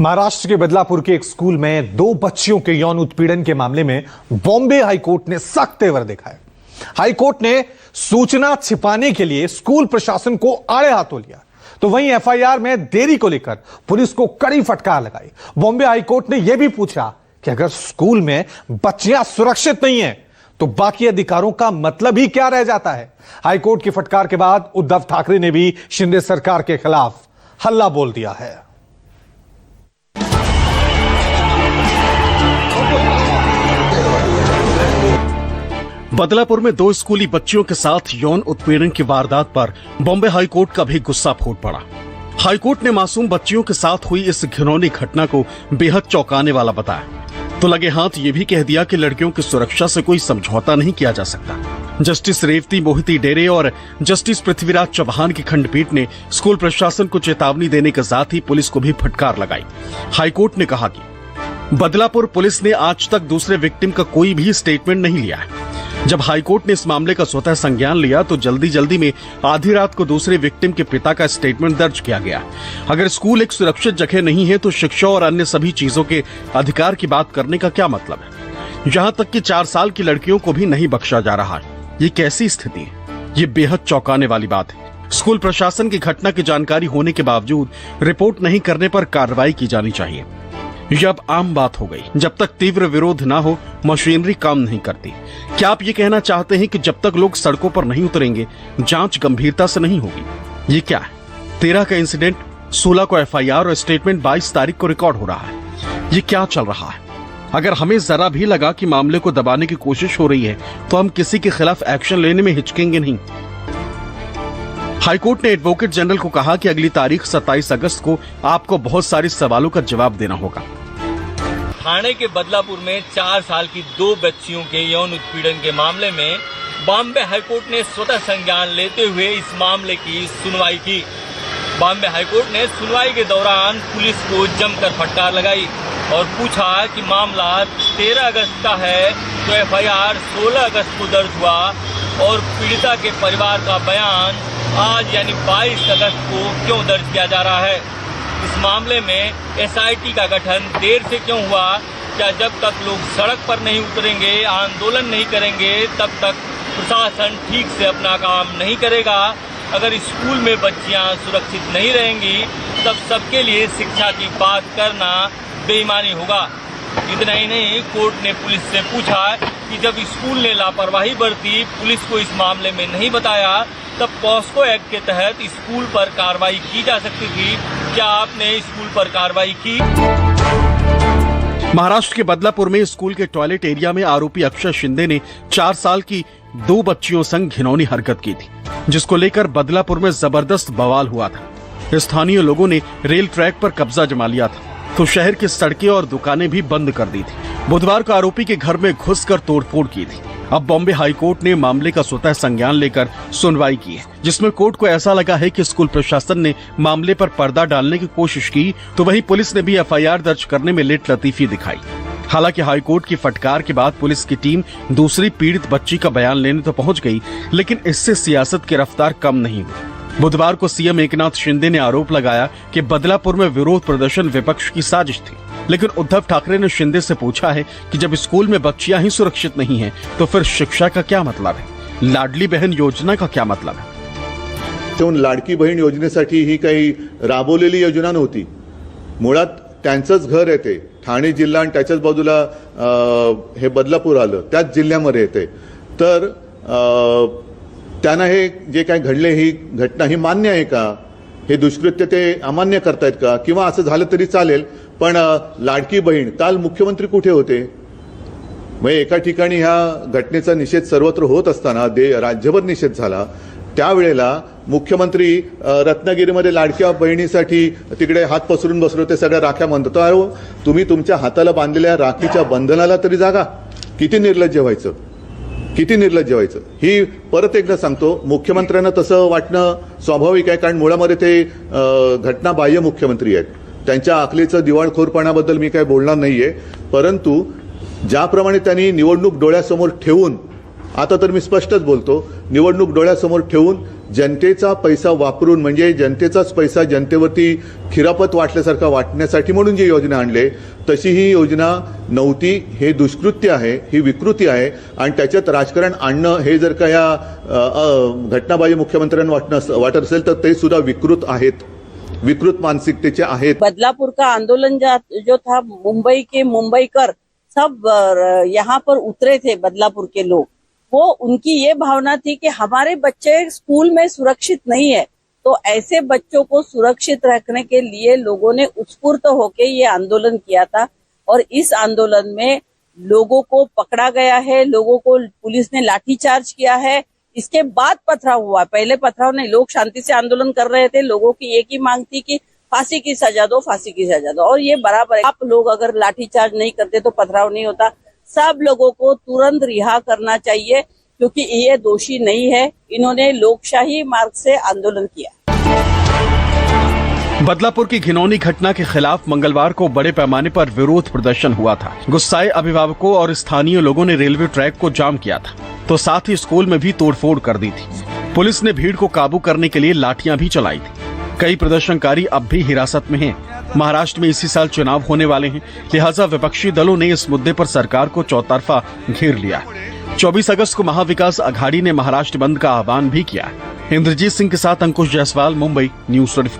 महाराष्ट्र के बदलापुर के एक स्कूल में दो बच्चियों के यौन उत्पीड़न के मामले में बॉम्बे हाईकोर्ट ने सख्त तेवर देखा है। हाईकोर्ट ने सूचना छिपाने के लिए स्कूल प्रशासन को आड़े हाथों लिया, तो वहीं एफआईआर में देरी को लेकर पुलिस को कड़ी फटकार लगाई। बॉम्बे हाईकोर्ट ने यह भी पूछा कि अगर स्कूल में बच्चियां सुरक्षित नहीं है तो बाकी अधिकारों का मतलब ही क्या रह जाता है। हाईकोर्ट की फटकार के बाद उद्धव ठाकरे ने भी शिंदे सरकार के खिलाफ हल्ला बोल दिया है। बदलापुर में दो स्कूली बच्चियों के साथ यौन उत्पीड़न की वारदात पर बॉम्बे हाईकोर्ट का भी गुस्सा फूट पड़ा। हाईकोर्ट ने मासूम बच्चियों के साथ हुई इस घिनौनी घटना को बेहद चौंकाने वाला बताया, तो लगे हाथ ये भी कह दिया कि लड़कियों की सुरक्षा से कोई समझौता नहीं किया जा सकता। जस्टिस रेवती मोहिती डेरे और जस्टिस पृथ्वीराज चौहान की खंडपीठ ने स्कूल प्रशासन को चेतावनी देने के साथ ही पुलिस को भी फटकार लगाई। हाईकोर्ट ने कहा कि बदलापुर पुलिस ने आज तक दूसरे विक्टिम का कोई भी स्टेटमेंट नहीं लिया है। जब हाईकोर्ट ने इस मामले का स्वतः संज्ञान लिया तो जल्दी में आधी रात को दूसरे विक्टिम के पिता का स्टेटमेंट दर्ज किया गया। अगर स्कूल एक सुरक्षित जगह नहीं है तो शिक्षा और अन्य सभी चीजों के अधिकार की बात करने का क्या मतलब है। यहां तक कि 4 साल की लड़कियों को भी नहीं बख्शा जा रहा है। ये कैसी स्थिति है? ये बेहद चौंकाने वाली बात है। स्कूल प्रशासन की घटना की जानकारी होने के बावजूद रिपोर्ट नहीं करने पर कार्रवाई की जानी चाहिए। यह अब आम बात हो गई। जब तक तीव्र विरोध ना हो मशीनरी काम नहीं करती। क्या आप ये कहना चाहते हैं कि जब तक लोग सड़कों पर नहीं उतरेंगे जांच गंभीरता से नहीं होगी? ये क्या है? 13 का इंसिडेंट, 16 को एफआईआर और स्टेटमेंट 22 तारीख को रिकॉर्ड हो रहा है। ये क्या चल रहा है? अगर हमें जरा भी लगा कि मामले को दबाने की कोशिश हो रही है तो हम किसी के खिलाफ एक्शन लेने में हिचकेंगे नहीं। हाईकोर्ट ने एडवोकेट जनरल को कहा कि अगली तारीख 27 अगस्त को आपको बहुत सारे सवालों का जवाब देना होगा। ठाणे के बदलापुर में 4 साल की 2 बच्चियों के यौन उत्पीड़न के मामले में बॉम्बे हाईकोर्ट ने स्वतः संज्ञान लेते हुए इस मामले की सुनवाई की। बॉम्बे हाईकोर्ट ने सुनवाई के दौरान पुलिस को जमकर फटकार लगाई और पूछा कि मामला 13 अगस्त का है तो एफआईआर 16 अगस्त को दर्ज हुआ और पीड़िता के परिवार का बयान आज यानी 22 अगस्त को क्यों दर्ज किया जा रहा है। इस मामले में एसआईटी का गठन देर से क्यों हुआ? क्या जब तक लोग सड़क पर नहीं उतरेंगे, आंदोलन नहीं करेंगे, तब तक प्रशासन ठीक से अपना काम नहीं करेगा? अगर स्कूल में बच्चियां सुरक्षित नहीं रहेंगी तब सबके लिए शिक्षा की बात करना बेईमानी होगा। इतना ही नहीं, कोर्ट ने पुलिस से पूछा कि जब स्कूल ने लापरवाही बरती, पुलिस को इस मामले में नहीं बताया, तब पॉस्को एक्ट के तहत स्कूल पर कार्रवाई की जा सकती थी। क्या आपने स्कूल पर कार्रवाई की? महाराष्ट्र के बदलापुर में स्कूल के टॉयलेट एरिया में आरोपी अक्षय शिंदे ने 4 साल की 2 बच्चियों संग घिनौनी हरकत की थी, जिसको लेकर बदलापुर में जबरदस्त बवाल हुआ था। स्थानीय लोगों ने रेल ट्रैक पर कब्जा जमा लिया था तो शहर की सड़कें और दुकानें भी बंद कर दी थी। बुधवार को आरोपी के घर में घुसकर तोड़फोड़ की थी। अब बॉम्बे हाईकोर्ट ने मामले का स्वतः संज्ञान लेकर सुनवाई की है, जिसमें कोर्ट को ऐसा लगा है कि स्कूल प्रशासन ने मामले पर पर्दा डालने की कोशिश की, तो वहीं पुलिस ने भी एफआईआर दर्ज करने में लेट लतीफी दिखाई। हालांकि हाईकोर्ट की फटकार के बाद पुलिस की टीम दूसरी पीड़ित बच्ची का बयान लेने तो पहुंच गई, लेकिन इससे सियासत की रफ्तार कम नहीं हुई। बुधवार को सीएम एकनाथ शिंदे ने आरोप लगाया कि बदलापुर में विरोध प्रदर्शन विपक्ष की साजिश थी, लेकिन उद्धव ठाकरे ने शिंदे से पूछा है कि जब स्कूल में बच्चियां ही सुरक्षित नहीं हैं, तो फिर शिक्षा का क्या मतलब है? लाडली बहन योजना का क्या मतलब है? लाडकी बहीण योजनेसाठी ही काही राबवलेली योजना नव्हती। मुळात त्यांचंच घर येते, ठाणे जिल्हा आणि त्याच्याच बाजूला हे बदलापूर आलं, त्याच जिल्ह्यामध्ये येते। तर त्यांना हे जे काय घडले ही घटना ही मान्य आहे का? हे दुष्कृत्य ते अमान्य करतायत का? किंवा असं झालं तरी चालेल, पण लाडकी बहीण, काल मुख्यमंत्री कुठे होते? म्हणजे एका ठिकाणी ह्या घटनेचा निषेध सर्वत्र होत असताना राज्यभर निषेध झाला, त्यावेळेला मुख्यमंत्री रत्नागिरीमध्ये लाडक्या बहिणीसाठी तिकडे हात पसरून बसले होते, सगळ्या राख्या बांधत होते। तुम्ही तुमच्या हाताला बांधलेल्या राखीच्या बंधनाला तरी जागा। किती निर्लज्ज व्हायचं, किती निर्लज्ज व्हायचं। ही परत एकदा सांगतो, मुख्यमंत्र्यांना तसं वाटणं स्वाभाविक आहे, कारण मुळामध्ये ते घटनाबाह्य मुख्यमंत्री आहेत। त्यांच्या आखलीचं दिवाळखोरपणाबद्दल मी काही बोलणार नाहीये, परंतु ज्याप्रमाणे त्यांनी निवडणूक डोळ्यासमोर ठेवून, आता तर मी स्पष्टच बोलतो, निवडणूक डोळ्यासमोर ठेवून जनतेचा पैसा वापरून म्हणजे जनतेचाच पैसा जनतेवरती खिरापत वाटल्यासारखा वाटण्यासाठी म्हणून जी योजना आणली तशी ही योजना नव्हती. हे दुष्कृत्य आहे, ही विकृती आहे आणि त्याच्यात राजकारण आणणं हे जर का या घटनाबाजी मुख्यमंत्र्यांना वाटत असेल तर ते सुद्धा विकृत आहेत, विकृत मानसिकतेचे आहेत. बदलापुर का आंदोलन जो था, मुंबई के मुंबईकर सब यहाँ पर उतरे थे, बदलापुर के लोग, वो उनकी ये भावना थी कि हमारे बच्चे स्कूल में सुरक्षित नहीं है, तो ऐसे बच्चों को सुरक्षित रखने के लिए लोगों ने उत्स्फूर्त होकर ये आंदोलन किया था और इस आंदोलन में लोगों को पकड़ा गया है, लोगों को पुलिस ने लाठीचार्ज किया है. इसके बाद पथराव हुआ, पहले पथराव नहीं. लोग शांति से आंदोलन कर रहे थे, लोगों की एक ही मांग थी कि फांसी की सजा दो, फांसी की सजा दो. और ये बराबर है, आप लोग अगर लाठीचार्ज नहीं करते तो पथराव नहीं होता. सब लोगों को तुरंत रिहा करना चाहिए क्योंकि ये दोषी नहीं है, इन्होंने लोकशाही मार्ग से आंदोलन किया. बदलापुर की घिनौनी घटना के खिलाफ मंगलवार को बड़े पैमाने पर विरोध प्रदर्शन हुआ था. गुस्साए अभिभावकों और स्थानीय लोगों ने रेलवे ट्रैक को जाम किया था, तो साथ ही स्कूल में भी तोड़फोड़ कर दी थी. पुलिस ने भीड़ को काबू करने के लिए लाठियां भी चलाई थी. कई प्रदर्शनकारी अब भी हिरासत में हैं. महाराष्ट्र में इसी साल चुनाव होने वाले हैं, लिहाजा विपक्षी दलों ने इस मुद्दे पर सरकार को चौतरफा घेर लिया. 24 अगस्त को महाविकास अघाड़ी ने महाराष्ट्र बंद का आह्वान भी किया. इंद्रजीत सिंह के साथ अंकुश जायसवाल, मुंबई न्यूज 24.